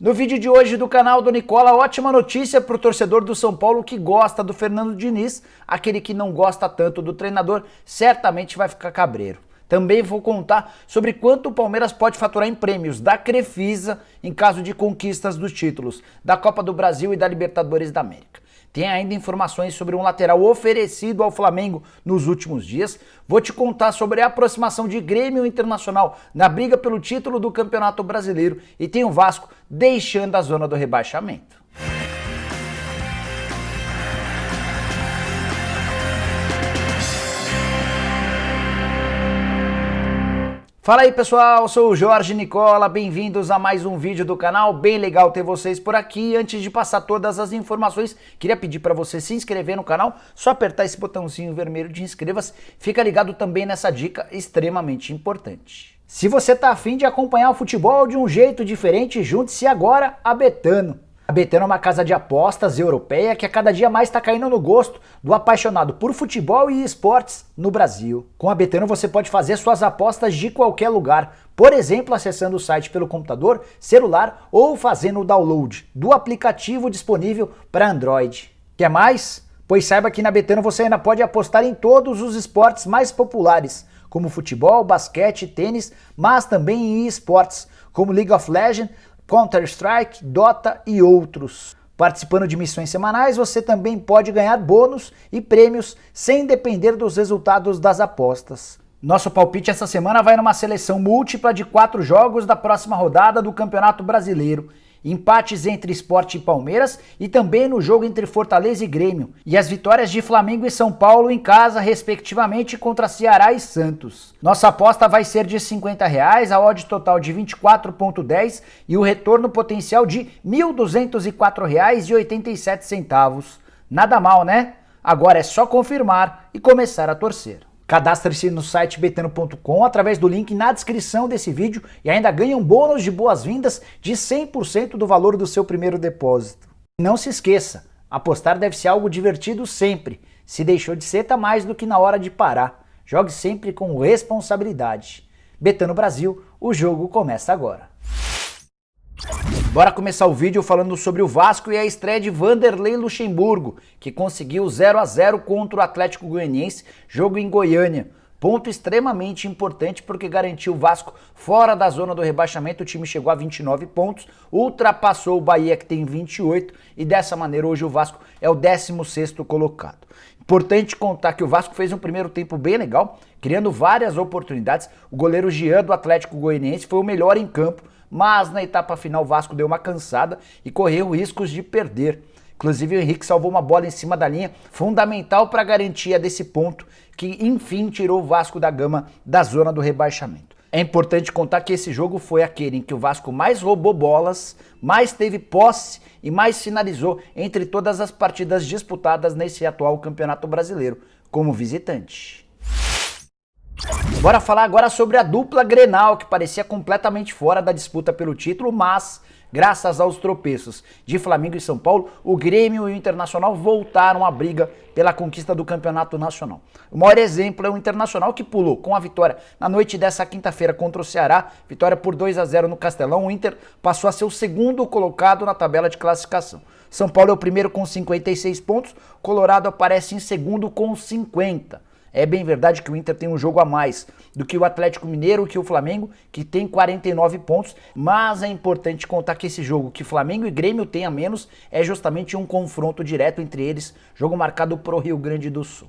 No vídeo de hoje do canal do Nicola, ótima notícia para o torcedor do São Paulo que gosta do Fernando Diniz, aquele que não gosta tanto do treinador, certamente vai ficar cabreiro. Também vou contar sobre quanto o Palmeiras pode faturar em prêmios da Crefisa em caso de conquistas dos títulos da Copa do Brasil e da Libertadores da América. Tem ainda informações sobre um lateral oferecido ao Flamengo nos últimos dias. Vou te contar sobre a aproximação de Grêmio Internacional na briga pelo título do Campeonato Brasileiro e tem o Vasco deixando a zona do rebaixamento. Fala aí pessoal, eu sou o Jorge Nicola, bem-vindos a mais um vídeo do canal, bem legal ter vocês por aqui. Antes de passar todas as informações, queria pedir para você se inscrever no canal, só apertar esse botãozinho vermelho de inscreva-se, fica ligado também nessa dica extremamente importante. Se você tá afim de acompanhar o futebol de um jeito diferente, junte-se agora a Betano. A Betano é uma casa de apostas europeia que a cada dia mais está caindo no gosto do apaixonado por futebol e esportes no Brasil. Com a Betano você pode fazer suas apostas de qualquer lugar, por exemplo, acessando o site pelo computador, celular ou fazendo o download do aplicativo disponível para Android. Quer mais? Pois saiba que na Betano você ainda pode apostar em todos os esportes mais populares, como futebol, basquete, tênis, mas também em esportes como League of Legends, Counter-Strike, Dota e outros. Participando de missões semanais, você também pode ganhar bônus e prêmios sem depender dos resultados das apostas. Nosso palpite essa semana vai numa seleção múltipla de 4 jogos da próxima rodada do Campeonato Brasileiro. Empates entre Sport e Palmeiras e também no jogo entre Fortaleza e Grêmio. E as vitórias de Flamengo e São Paulo em casa, respectivamente, contra Ceará e Santos. Nossa aposta vai ser de R$50, a odd total de 24,10 e o retorno potencial de R$ 1.204,87. Nada mal, né? Agora é só confirmar e começar a torcer. Cadastre-se no site betano.com através do link na descrição desse vídeo e ainda ganhe um bônus de boas-vindas de 100% do valor do seu primeiro depósito. Não se esqueça, apostar deve ser algo divertido sempre. Se deixou de ser, tá mais do que na hora de parar. Jogue sempre com responsabilidade. Betano Brasil, o jogo começa agora. Bora começar o vídeo falando sobre o Vasco e a estreia de Vanderlei Luxemburgo, que conseguiu 0-0 contra o Atlético Goianiense, jogo em Goiânia. Ponto extremamente importante porque garantiu o Vasco fora da zona do rebaixamento. O time chegou a 29 pontos, ultrapassou o Bahia que tem 28 e dessa maneira hoje o Vasco é o 16º colocado. Importante contar que o Vasco fez um primeiro tempo bem legal, criando várias oportunidades. O goleiro Jean do Atlético Goianiense foi o melhor em campo, mas na etapa final o Vasco deu uma cansada e correu riscos de perder. Inclusive o Henrique salvou uma bola em cima da linha, fundamental para a garantia desse ponto que enfim tirou o Vasco da Gama da zona do rebaixamento. É importante contar que esse jogo foi aquele em que o Vasco mais roubou bolas, mais teve posse e mais finalizou entre todas as partidas disputadas nesse atual Campeonato Brasileiro, como visitante. Bora falar agora sobre a dupla Grenal, que parecia completamente fora da disputa pelo título, mas graças aos tropeços de Flamengo e São Paulo, o Grêmio e o Internacional voltaram à briga pela conquista do Campeonato Nacional. O maior exemplo é o Internacional, que pulou com a vitória na noite dessa quinta-feira contra o Ceará, vitória por 2-0 no Castelão. O Inter passou a ser o segundo colocado na tabela de classificação. São Paulo é o primeiro com 56 pontos, Colorado aparece em segundo com 50. É bem verdade que o Inter tem um jogo a mais do que o Atlético Mineiro, que o Flamengo, que tem 49 pontos, mas é importante contar que esse jogo que Flamengo e Grêmio têm a menos é justamente um confronto direto entre eles, jogo marcado pro Rio Grande do Sul.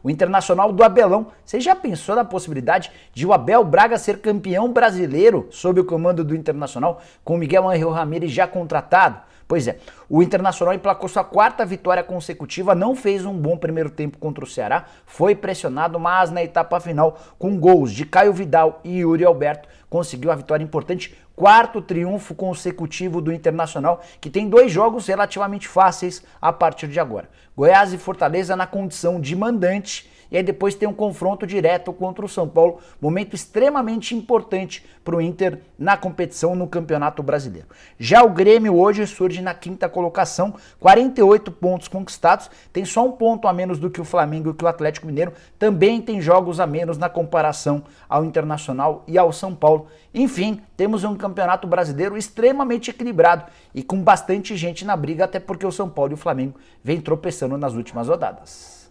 O Internacional do Abelão, você já pensou na possibilidade de o Abel Braga ser campeão brasileiro sob o comando do Internacional, com o Miguel Ángel Ramírez já contratado? Pois é, o Internacional emplacou sua 4ª vitória consecutiva, não fez um bom primeiro tempo contra o Ceará, foi pressionado, mas na etapa final, com gols de Caio Vidal e Yuri Alberto, conseguiu a vitória importante, 4º triunfo consecutivo do Internacional, que tem 2 jogos relativamente fáceis a partir de agora. Goiás e Fortaleza na condição de mandante e aí depois tem um confronto direto contra o São Paulo, momento extremamente importante para o Inter na competição no Campeonato Brasileiro. Já o Grêmio hoje surge na quinta colocação, 48 pontos conquistados, tem só um ponto a menos do que o Flamengo e que o Atlético Mineiro, também tem jogos a menos na comparação ao Internacional e ao São Paulo. Enfim, temos um Campeonato Brasileiro extremamente equilibrado e com bastante gente na briga, até porque o São Paulo e o Flamengo vêm tropeçando nas últimas rodadas.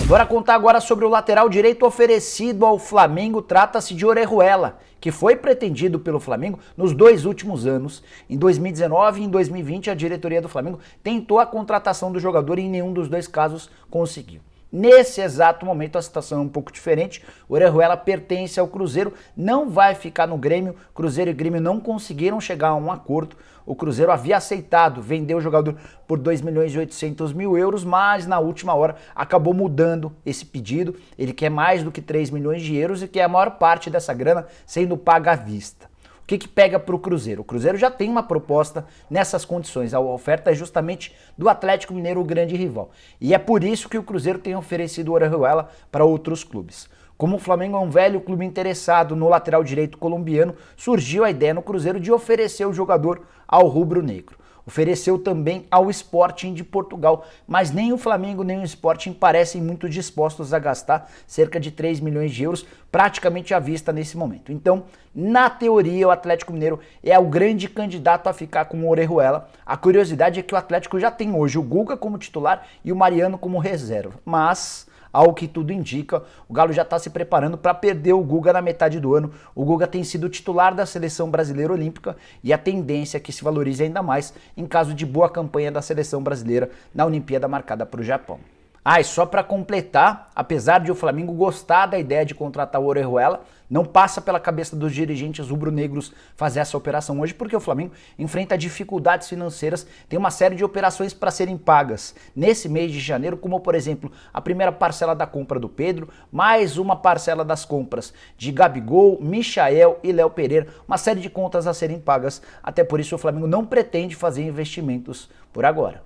Bora contar agora sobre o lateral direito oferecido ao Flamengo. Trata-se de Orejuela, que foi pretendido pelo Flamengo nos 2 últimos anos. Em 2019 e em 2020, a diretoria do Flamengo tentou a contratação do jogador e em nenhum dos 2 casos conseguiu. Nesse exato momento a situação é um pouco diferente. O Orejuela pertence ao Cruzeiro, não vai ficar no Grêmio. Cruzeiro e Grêmio não conseguiram chegar a um acordo. O Cruzeiro havia aceitado vender o jogador por 2.800.000 euros, mas na última hora acabou mudando esse pedido. Ele quer mais do que 3 milhões de euros e quer a maior parte dessa grana sendo paga à vista. O que pega para o Cruzeiro? O Cruzeiro já tem uma proposta nessas condições. A oferta é justamente do Atlético Mineiro, o grande rival. E é por isso que o Cruzeiro tem oferecido o Orejuela para outros clubes. Como o Flamengo é um velho clube interessado no lateral direito colombiano, surgiu a ideia no Cruzeiro de oferecer o jogador ao rubro-negro. Ofereceu também ao Sporting de Portugal, mas nem o Flamengo nem o Sporting parecem muito dispostos a gastar cerca de 3 milhões de euros praticamente à vista nesse momento. Então, na teoria, o Atlético Mineiro é o grande candidato a ficar com o Orejuela. A curiosidade é que o Atlético já tem hoje o Guga como titular e o Mariano como reserva, mas ao que tudo indica, o Galo já está se preparando para perder o Guga na metade do ano. O Guga tem sido titular da seleção brasileira olímpica e a tendência é que se valorize ainda mais em caso de boa campanha da seleção brasileira na Olimpíada marcada para o Japão. E só para completar, apesar de o Flamengo gostar da ideia de contratar o Orejuela, não passa pela cabeça dos dirigentes rubro-negros fazer essa operação hoje, porque o Flamengo enfrenta dificuldades financeiras, tem uma série de operações para serem pagas nesse mês de janeiro, como por exemplo, a primeira parcela da compra do Pedro, mais uma parcela das compras de Gabigol, Michael e Léo Pereira, uma série de contas a serem pagas, até por isso o Flamengo não pretende fazer investimentos por agora.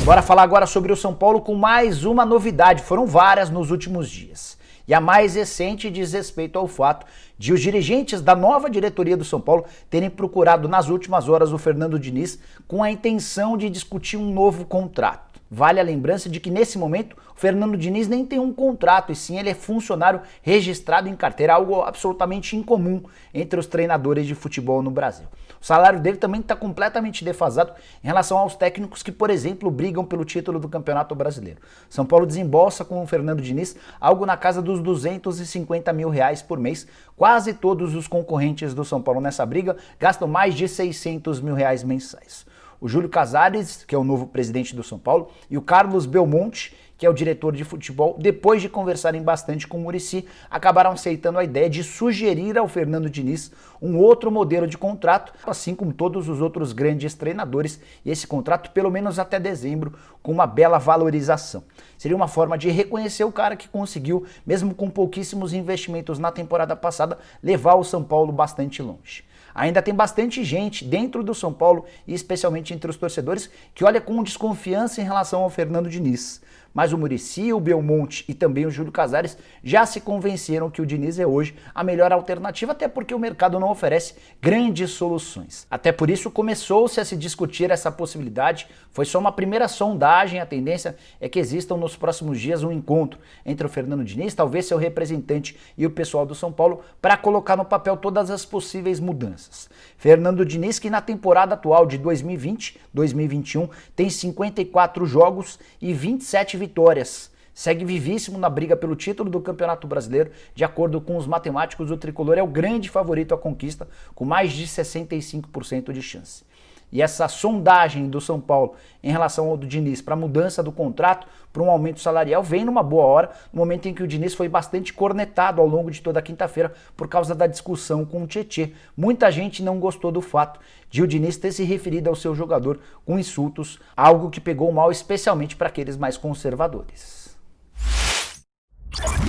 Bora falar agora sobre o São Paulo com mais uma novidade, foram várias nos últimos dias. E a mais recente diz respeito ao fato de os dirigentes da nova diretoria do São Paulo terem procurado nas últimas horas o Fernando Diniz com a intenção de discutir um novo contrato. Vale a lembrança de que nesse momento o Fernando Diniz nem tem um contrato, e sim ele é funcionário registrado em carteira, algo absolutamente incomum entre os treinadores de futebol no Brasil. O salário dele também está completamente defasado em relação aos técnicos que, por exemplo, brigam pelo título do Campeonato Brasileiro. São Paulo desembolsa com o Fernando Diniz algo na casa dos R$250 mil por mês. Quase todos os concorrentes do São Paulo nessa briga gastam mais de R$600 mil mensais. O Júlio Casares, que é o novo presidente do São Paulo, e o Carlos Belmonte, que é o diretor de futebol, depois de conversarem bastante com o Muricy, acabaram aceitando a ideia de sugerir ao Fernando Diniz um outro modelo de contrato, assim como todos os outros grandes treinadores, e esse contrato pelo menos até dezembro, com uma bela valorização. Seria uma forma de reconhecer o cara que conseguiu, mesmo com pouquíssimos investimentos na temporada passada, levar o São Paulo bastante longe. Ainda tem bastante gente dentro do São Paulo, e especialmente entre os torcedores, que olha com desconfiança em relação ao Fernando Diniz. Mas o Muricy, o Belmonte e também o Júlio Casares já se convenceram que o Diniz é hoje a melhor alternativa, até porque o mercado não oferece grandes soluções. Até por isso começou-se a se discutir essa possibilidade, foi só uma primeira sondagem, a tendência é que existam nos próximos dias um encontro entre o Fernando Diniz, talvez seu representante e o pessoal do São Paulo, para colocar no papel todas as possíveis mudanças. Fernando Diniz, que na temporada atual de 2020-2021 tem 54 jogos e 27 vitórias. Segue vivíssimo na briga pelo título do Campeonato Brasileiro. De acordo com os matemáticos, o tricolor é o grande favorito à conquista, com mais de 65% de chance. E essa sondagem do São Paulo em relação ao do Diniz para a mudança do contrato, para um aumento salarial, vem numa boa hora, no momento em que o Diniz foi bastante cornetado ao longo de toda a quinta-feira por causa da discussão com o Tietê. Muita gente não gostou do fato de o Diniz ter se referido ao seu jogador com insultos, algo que pegou mal especialmente para aqueles mais conservadores.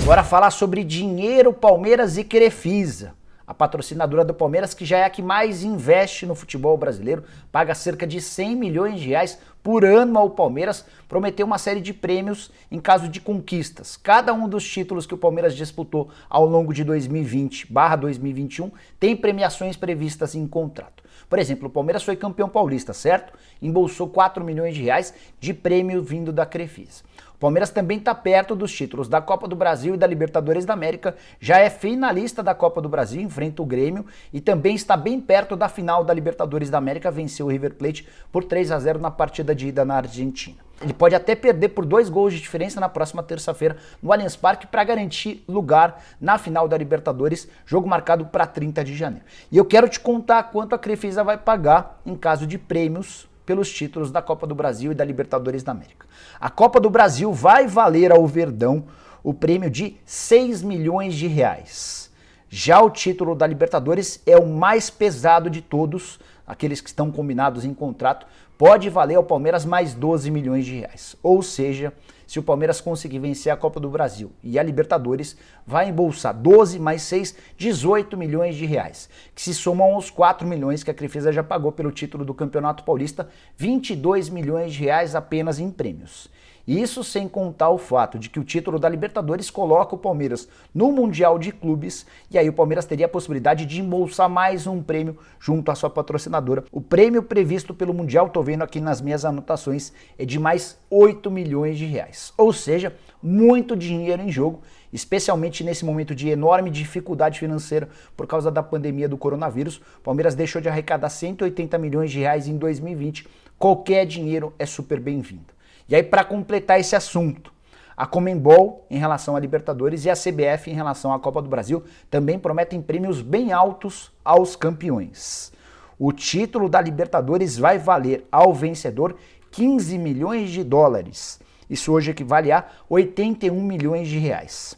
Agora falar sobre dinheiro, Palmeiras e Crefisa. a patrocinadora do Palmeiras, que já é a que mais investe no futebol brasileiro, paga cerca de 100 milhões de reais por ano ao Palmeiras, prometeu uma série de prêmios em caso de conquistas. Cada um dos títulos que o Palmeiras disputou ao longo de 2020/2021 tem premiações previstas em contrato. Por exemplo, o Palmeiras foi campeão paulista, certo? Embolsou 4 milhões de reais de prêmio vindo da Crefisa. O Palmeiras também está perto dos títulos da Copa do Brasil e da Libertadores da América, já é finalista da Copa do Brasil, enfrenta o Grêmio e também está bem perto da final da Libertadores da América, venceu o River Plate por 3-0 na partida de ida na Argentina. Ele pode até perder por 2 gols de diferença na próxima terça-feira no Allianz Parque para garantir lugar na final da Libertadores, jogo marcado para 30 de janeiro. E eu quero te contar quanto a Crefisa vai pagar em caso de prêmios pelos títulos da Copa do Brasil e da Libertadores da América. A Copa do Brasil vai valer ao Verdão o prêmio de 6 milhões de reais. Já o título da Libertadores é o mais pesado de todos, aqueles que estão combinados em contrato, pode valer ao Palmeiras mais 12 milhões de reais. Ou seja, se o Palmeiras conseguir vencer a Copa do Brasil e a Libertadores, vai embolsar 12 mais 6, 18 milhões de reais, que se somam aos 4 milhões que a Crefisa já pagou pelo título do Campeonato Paulista, 22 milhões de reais apenas em prêmios. Isso sem contar o fato de que o título da Libertadores coloca o Palmeiras no Mundial de Clubes e aí o Palmeiras teria a possibilidade de embolsar mais um prêmio junto à sua patrocinadora. O prêmio previsto pelo Mundial, estou vendo aqui nas minhas anotações, é de mais 8 milhões de reais. Ou seja, muito dinheiro em jogo, especialmente nesse momento de enorme dificuldade financeira por causa da pandemia do coronavírus. O Palmeiras deixou de arrecadar 180 milhões de reais em 2020. Qualquer dinheiro é super bem-vindo. E aí, para completar esse assunto, a Conmebol em relação à Libertadores e a CBF em relação à Copa do Brasil também prometem prêmios bem altos aos campeões. O título da Libertadores vai valer ao vencedor 15 milhões de dólares. Isso hoje equivale a 81 milhões de reais.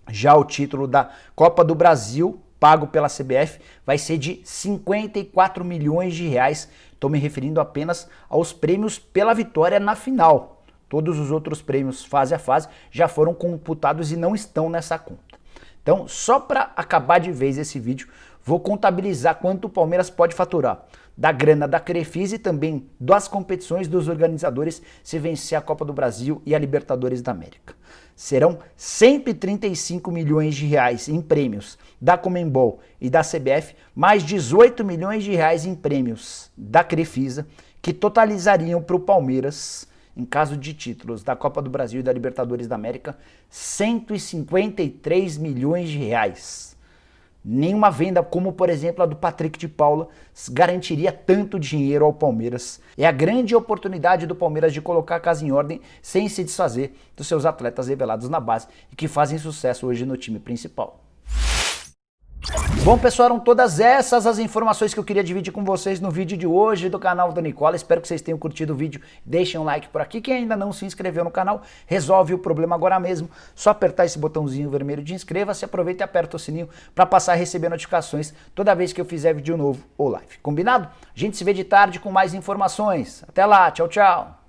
Já o título da Copa do Brasil, pago pela CBF, vai ser de 54 milhões de reais. Estou me referindo apenas aos prêmios pela vitória na final. Todos os outros prêmios fase a fase já foram computados e não estão nessa conta. Então, só para acabar de vez esse vídeo, vou contabilizar quanto o Palmeiras pode faturar da grana da Crefisa e também das competições dos organizadores se vencer a Copa do Brasil e a Libertadores da América. Serão 135 milhões de reais em prêmios da Conmebol e da CBF, mais 18 milhões de reais em prêmios da Crefisa, que totalizariam para o Palmeiras, em caso de títulos da Copa do Brasil e da Libertadores da América, 153 milhões de reais. Nenhuma venda, como por exemplo a do Patrick de Paula, garantiria tanto dinheiro ao Palmeiras. É a grande oportunidade do Palmeiras de colocar a casa em ordem sem se desfazer dos seus atletas revelados na base e que fazem sucesso hoje no time principal. Bom, pessoal, eram todas essas as informações que eu queria dividir com vocês no vídeo de hoje do canal do Nicola. Espero que vocês tenham curtido o vídeo. Deixem um like por aqui. Quem ainda não se inscreveu no canal, resolve o problema agora mesmo. Só apertar esse botãozinho vermelho de inscreva-se, aproveita e aperta o sininho para passar a receber notificações toda vez que eu fizer vídeo novo ou live. Combinado? A gente se vê de tarde com mais informações. Até lá, tchau, tchau!